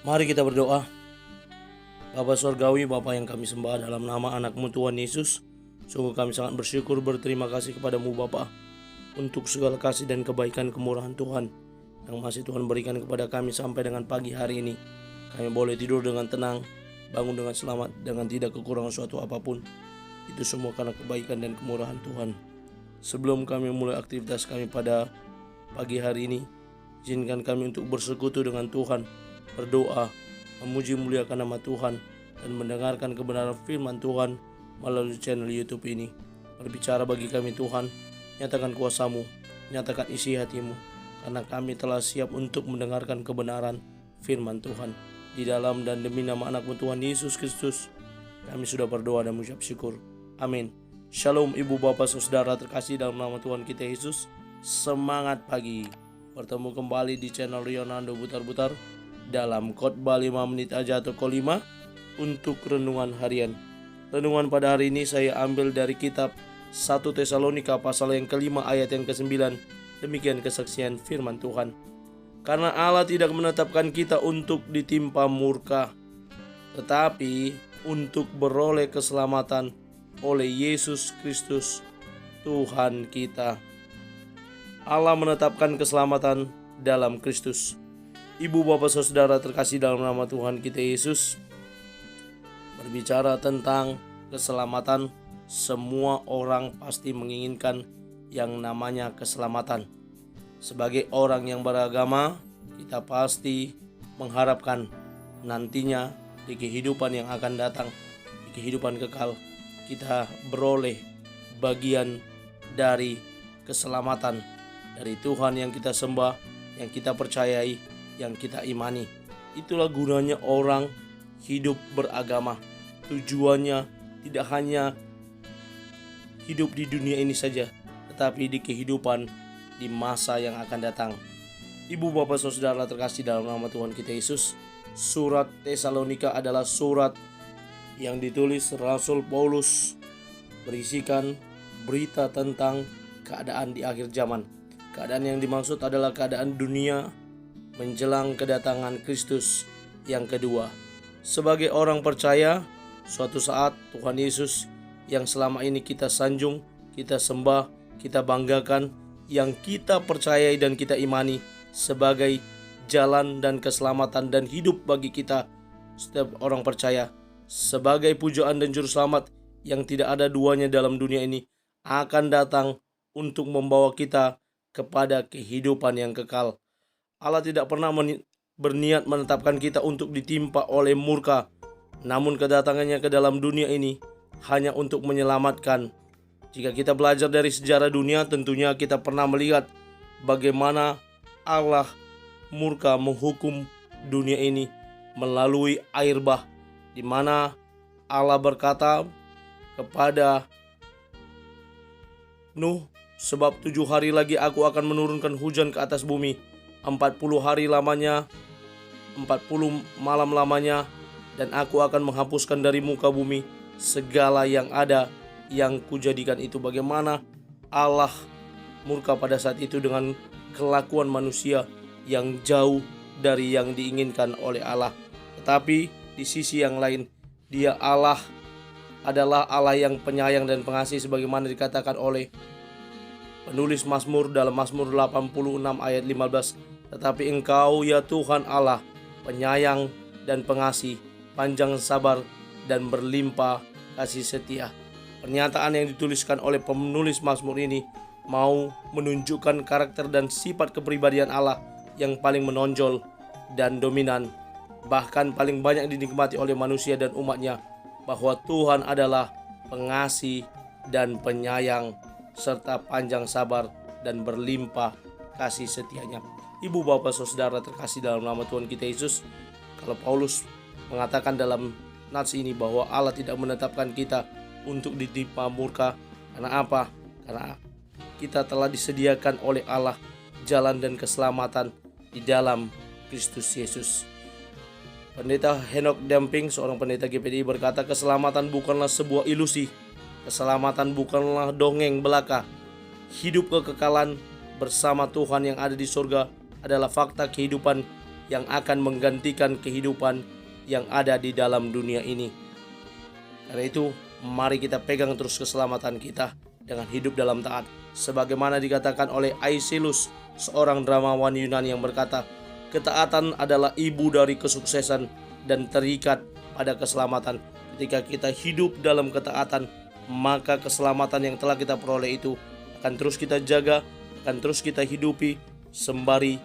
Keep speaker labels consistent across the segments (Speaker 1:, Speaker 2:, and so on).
Speaker 1: Mari kita berdoa. Bapa Surgawi, Bapa yang kami sembah dalam nama anak-Mu Tuhan Yesus, sungguh kami sangat bersyukur berterima kasih kepadamu Bapa untuk segala kasih dan kebaikan kemurahan Tuhan yang masih Tuhan berikan kepada kami sampai dengan pagi hari ini. Kami boleh tidur dengan tenang, bangun dengan selamat, dengan tidak kekurangan suatu apapun. Itu semua karena kebaikan dan kemurahan Tuhan. Sebelum kami mulai aktivitas kami pada pagi hari ini, izinkan kami untuk bersekutu dengan Tuhan, berdoa, memuji muliakan nama Tuhan, dan mendengarkan kebenaran firman Tuhan melalui channel YouTube ini. Berbicara bagi kami Tuhan, nyatakan kuasa-Mu, nyatakan isi hati-Mu, karena kami telah siap untuk mendengarkan kebenaran firman Tuhan. Di dalam dan demi nama anak-Mu Tuhan Yesus Kristus, kami sudah berdoa dan mengucap syukur. Amin. Shalom ibu bapak saudara terkasih dalam nama Tuhan kita Yesus. Semangat pagi. Bertemu kembali di channel Rionando Butar-Butar dalam khotbah 5 menit aja atau Ko5 untuk renungan harian. Renungan pada hari ini saya ambil dari kitab 1 Tesalonika pasal yang ke-5 ayat yang ke-9. Demikian kesaksian firman Tuhan. Karena Allah tidak menetapkan kita untuk ditimpa murka, tetapi untuk beroleh keselamatan oleh Yesus Kristus Tuhan kita. Allah menetapkan keselamatan dalam Kristus. Ibu bapak saudara terkasih dalam nama Tuhan kita Yesus, berbicara tentang keselamatan, semua orang pasti menginginkan yang namanya keselamatan. Sebagai orang yang beragama, kita pasti mengharapkan nantinya di kehidupan yang akan datang, di kehidupan kekal, kita beroleh bagian dari keselamatan dari Tuhan yang kita sembah, yang kita percayai, yang kita imani. Itulah gunanya orang hidup beragama. Tujuannya tidak hanya hidup di dunia ini saja, tetapi di kehidupan di masa yang akan datang. Ibu bapak saudara terkasih dalam nama Tuhan kita Yesus, surat Tesalonika adalah surat yang ditulis Rasul Paulus, berisikan berita tentang keadaan di akhir zaman. Keadaan yang dimaksud adalah keadaan dunia menjelang kedatangan Kristus yang kedua. Sebagai orang percaya, suatu saat Tuhan Yesus yang selama ini kita sanjung, kita sembah, kita banggakan, yang kita percayai dan kita imani sebagai jalan dan keselamatan dan hidup bagi kita setiap orang percaya, sebagai pujaan dan juru selamat yang tidak ada duanya dalam dunia ini, akan datang untuk membawa kita kepada kehidupan yang kekal. Allah tidak pernah berniat menetapkan kita untuk ditimpa oleh murka, namun kedatangannya ke dalam dunia ini hanya untuk menyelamatkan. Jika kita belajar dari sejarah dunia, tentunya kita pernah melihat bagaimana Allah murka menghukum dunia ini melalui air bah, di mana Allah berkata kepada Nuh, sebab 7 hari lagi aku akan menurunkan hujan ke atas bumi, 40 hari lamanya, 40 malam lamanya, dan aku akan menghapuskan dari muka bumi segala yang ada yang kujadikan itu. Bagaimana Allah murka pada saat itu dengan kelakuan manusia yang jauh dari yang diinginkan oleh Allah. Tetapi di sisi yang lain, Dia Allah adalah Allah yang penyayang dan pengasih, sebagaimana dikatakan oleh penulis Mazmur dalam Mazmur 86 ayat 15. Tetapi Engkau ya Tuhan Allah, penyayang dan pengasih, panjang sabar dan berlimpah kasih setia. Pernyataan yang dituliskan oleh penulis Mazmur ini mau menunjukkan karakter dan sifat kepribadian Allah yang paling menonjol dan dominan, bahkan paling banyak dinikmati oleh manusia dan umatnya, bahwa Tuhan adalah pengasih dan penyayang serta panjang sabar dan berlimpah kasih setianya. Ibu bapak saudara terkasih dalam nama Tuhan kita Yesus, kalau Paulus mengatakan dalam nats ini bahwa Allah tidak menetapkan kita untuk ditimpa murka, karena apa? Karena kita telah disediakan oleh Allah jalan dan keselamatan di dalam Kristus Yesus. Pendeta Henok Damping, seorang pendeta GPDI, berkata, keselamatan bukanlah sebuah ilusi, keselamatan bukanlah dongeng belaka. Hidup kekekalan bersama Tuhan yang ada di surga adalah fakta kehidupan yang akan menggantikan kehidupan yang ada di dalam dunia ini. Karena itu, mari kita pegang terus keselamatan kita dengan hidup dalam taat. Sebagaimana dikatakan oleh Aeschylus, seorang dramawan Yunani yang berkata, ketaatan adalah ibu dari kesuksesan dan terikat pada keselamatan. Ketika kita hidup dalam ketaatan, maka keselamatan yang telah kita peroleh itu akan terus kita jaga, akan terus kita hidupi, sembari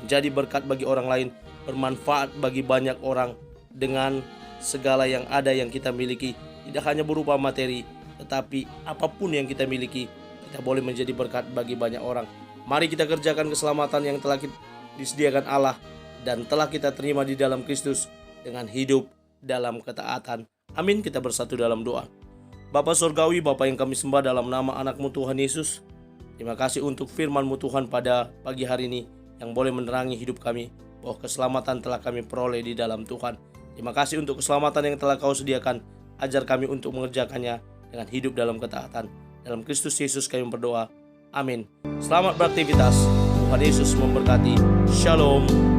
Speaker 1: menjadi berkat bagi orang lain, bermanfaat bagi banyak orang dengan segala yang ada yang kita miliki. Tidak hanya berupa materi, tetapi apapun yang kita miliki, kita boleh menjadi berkat bagi banyak orang. Mari kita kerjakan keselamatan yang telah disediakan Allah dan telah kita terima di dalam Kristus dengan hidup dalam ketaatan. Amin. Kita bersatu dalam doa. Bapa Surgawi, Bapa yang kami sembah dalam nama anak-Mu Tuhan Yesus, terima kasih untuk firman-Mu Tuhan pada pagi hari ini yang boleh menerangi hidup kami, bahwa keselamatan telah kami peroleh di dalam Tuhan. Terima kasih untuk keselamatan yang telah Kau sediakan. Ajar kami untuk mengerjakannya dengan hidup dalam ketaatan. Dalam Kristus Yesus kami berdoa. Amin. Selamat beraktivitas. Tuhan Yesus memberkati. Shalom.